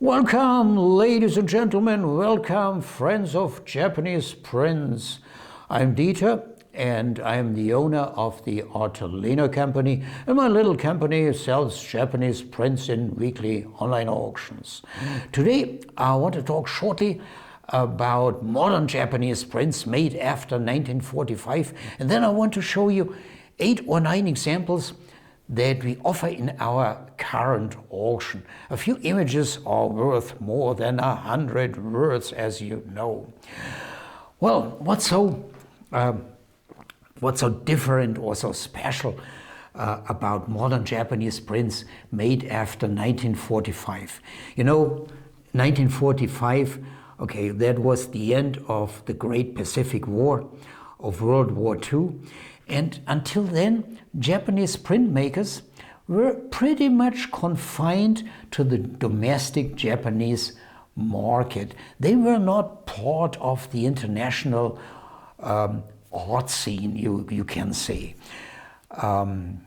Welcome, ladies and gentlemen, welcome, friends of Japanese prints. I'm Dieter, and I'm the owner of the Artelino company, and my little company sells Japanese prints in weekly online auctions. Today, I want to talk shortly about modern Japanese prints made after 1945, and then I want to show you 8 or 9 examples that we offer in our current auction. A few images are worth more than 100 words, as you know. Well, what's so different or so special about modern Japanese prints made after 1945? You know, 1945, okay, that was the end of the Great Pacific War, of World War II. And until then, Japanese printmakers were pretty much confined to the domestic Japanese market. They were not part of the international art scene, you can say. And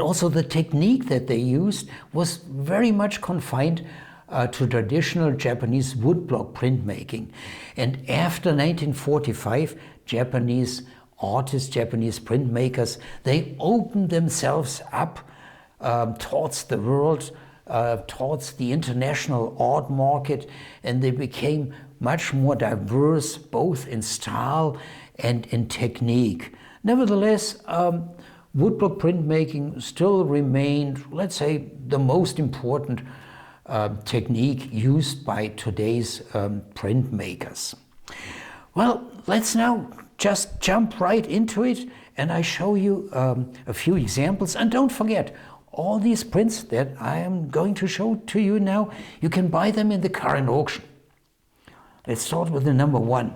also the technique that they used was very much confined to traditional Japanese woodblock printmaking. And after 1945, Japanese artists, Japanese printmakers, they opened themselves up towards the world, towards the international art market, and they became much more diverse, both in style and in technique. Nevertheless, woodblock printmaking still remained, let's say, the most important technique used by today's printmakers. Well, let's now just jump right into it, and I show you a few examples. And don't forget, all these prints that I am going to show to you now, you can buy them in the current auction. Let's start with the number 1.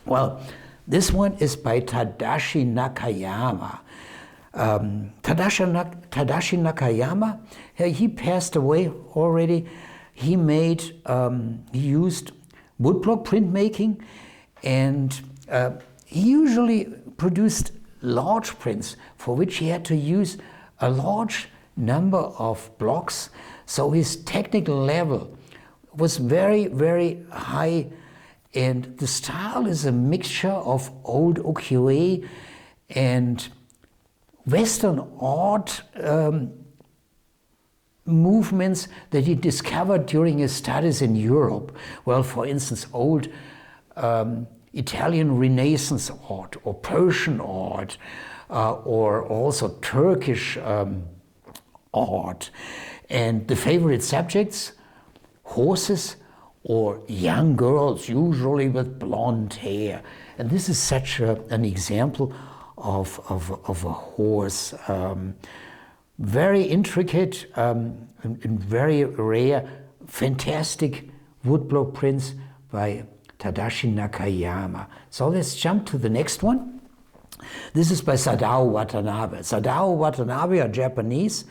Well, this one is by Tadashi Nakayama. Tadashi Nakayama, he passed away already. He used woodblock printmaking, and he usually produced large prints for which he had to use a large number of blocks. So his technical level was very, very high, and the style is a mixture of old ukiyo-e and Western art movements that he discovered during his studies in Europe. Well, for instance, old Italian Renaissance art or Persian art or also Turkish art. And the favorite subjects, horses or young girls, usually with blonde hair. And this is such an example of a horse. Very intricate and very rare, fantastic woodblock prints by Tadashi Nakayama. So let's jump to the next one. This is by Sadao Watanabe. Sadao Watanabe are Japanese.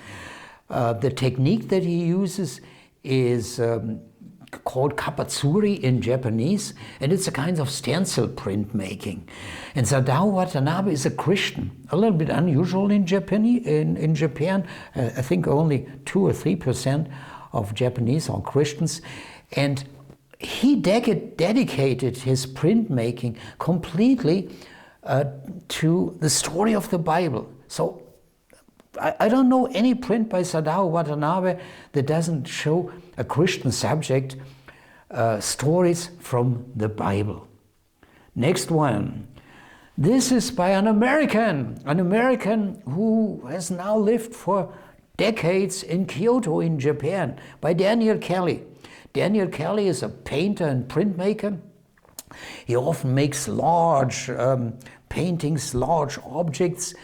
The technique that he uses is called kapatsuri in Japanese, and it's a kind of stencil printmaking. And Sadao Watanabe is a Christian, a little bit unusual in Japan. I think only 2 or 3% of Japanese are Christians. And he dedicated his printmaking completely to the story of the Bible. So I don't know any print by Sadao Watanabe that doesn't show a Christian subject, stories from the Bible. Next one. This is by an American who has now lived for decades in Kyoto in Japan, by Daniel Kelly. Daniel Kelly is a painter and printmaker. He often makes large paintings, large objects,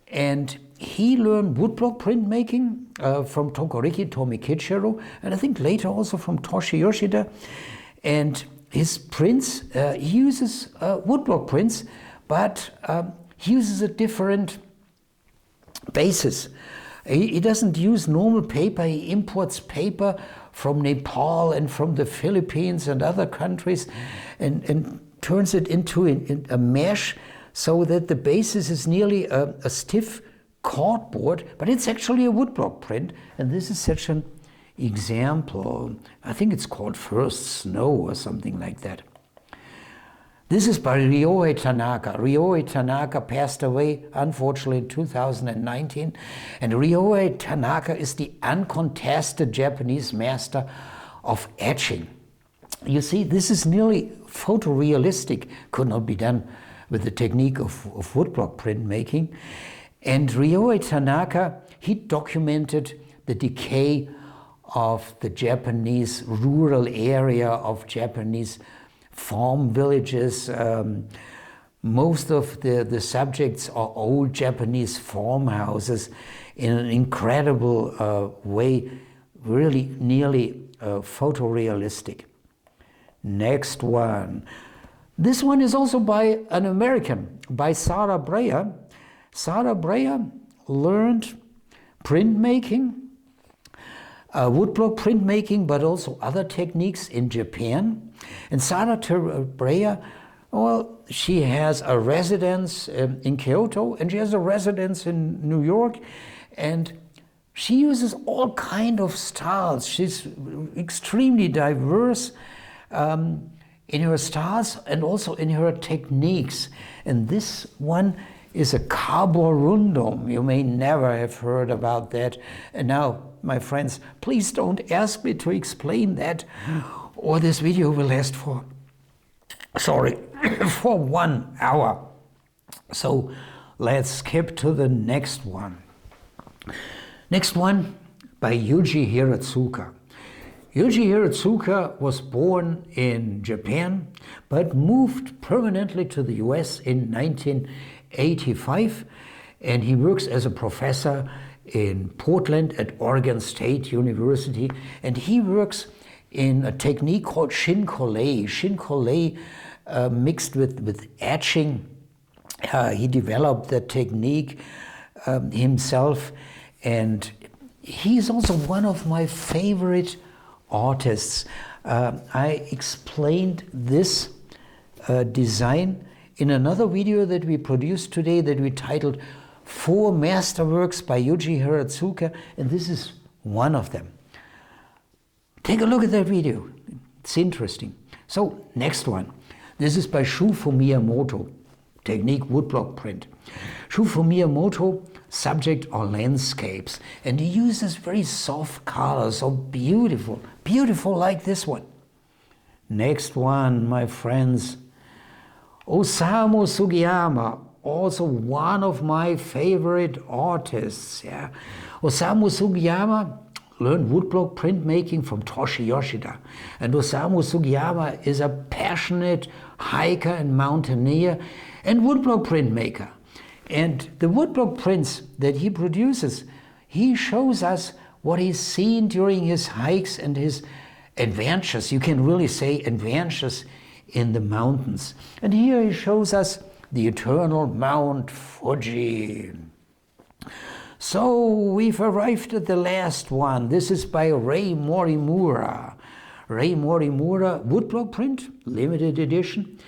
and he learned woodblock printmaking from Tokoriki Tomikichiro, and I think later also from Toshi Yoshida. And his prints, he uses woodblock prints, but he uses a different basis. He doesn't use normal paper, he imports paper from Nepal and from the Philippines and other countries and turns it into a mesh so that the basis is nearly a stiff cardboard, but it's actually a woodblock print. And this is such an example. I think it's called First Snow or something like that. This is by Ryo Tanaka. Ryo Tanaka passed away, unfortunately, in 2019. And Ryo Tanaka is the uncontested Japanese master of etching. You see, this is nearly photorealistic. Could not be done with the technique of woodblock printmaking. And Ryo Tanaka, he documented the decay of the Japanese rural area, of Japanese farm villages. Most of the subjects are old Japanese farmhouses in an incredible way, really nearly photorealistic. Next one. This one is also by an American, by Sadao Brehm. Sadao Brehm learned printmaking, woodblock printmaking, but also other techniques in Japan. And Sadao Brehm, well, she has a residence in Kyoto, and she has a residence in New York, and she uses all kind of styles. She's extremely diverse in her styles and also in her techniques. And this one is a carborundum. You may never have heard about that. And now, my friends, please don't ask me to explain that, or this video will last for 1 hour. So let's skip to the next one. Next one by Yuji Hiratsuka. Yuji Hiratsuka was born in Japan, but moved permanently to the US in 1985, and he works as a professor in Portland at Oregon State University, and he works in a technique called shinkolei. Shinkolei mixed with etching. He developed that technique himself, and he's also one of my favorite artists. I explained this design in another video that we produced today that we titled 4 Masterworks by Yuji Hiratsuka, and this is one of them. Take a look at that video. It's interesting. So, next one. This is by Shufu Miyamoto, technique woodblock print. Shufu Miyamoto, subject are landscapes, and he uses very soft colors, so beautiful, beautiful like this one. Next one, my friends. Osamu Tsujiyama, also one of my favorite artists. Yeah. Osamu Tsujiyama learned woodblock printmaking from Toshi Yoshida. And Osamu Tsujiyama is a passionate hiker and mountaineer and woodblock printmaker. And the woodblock prints that he produces, he shows us what he's seen during his hikes and his adventures. You can really say adventures in the mountains. And here he shows us the eternal Mount Fuji. So we've arrived at the last one. This is by Ryo Morimura. Ryo Morimura, woodblock print, limited edition.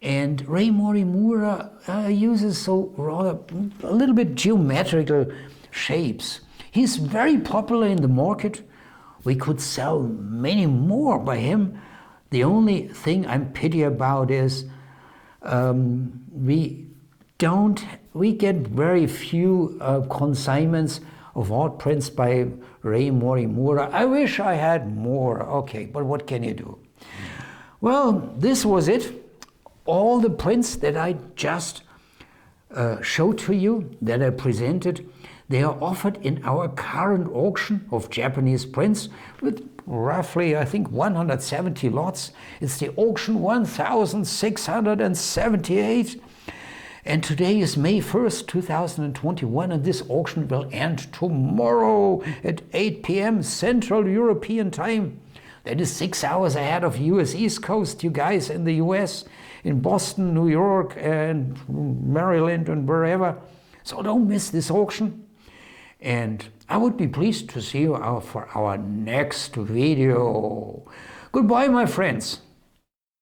And Ryo Morimura uses rather a little bit geometrical shapes. He's very popular in the market. We could sell many more by him. The only thing I'm pity about is we get very few consignments of art prints by Ryo Morimura. I wish I had more. Okay, but what can you do? Well, this was it. All the prints that I just showed to you, that I presented, they are offered in our current auction of Japanese prints with roughly, I think, 170 lots. It's the auction 1678. And today is May 1st, 2021, and this auction will end tomorrow at 8 p.m. Central European Time. That is 6 hours ahead of US East Coast, you guys in the US, in Boston, New York, and Maryland, and wherever. So don't miss this auction. And I would be pleased to see you for our next video. Goodbye, my friends.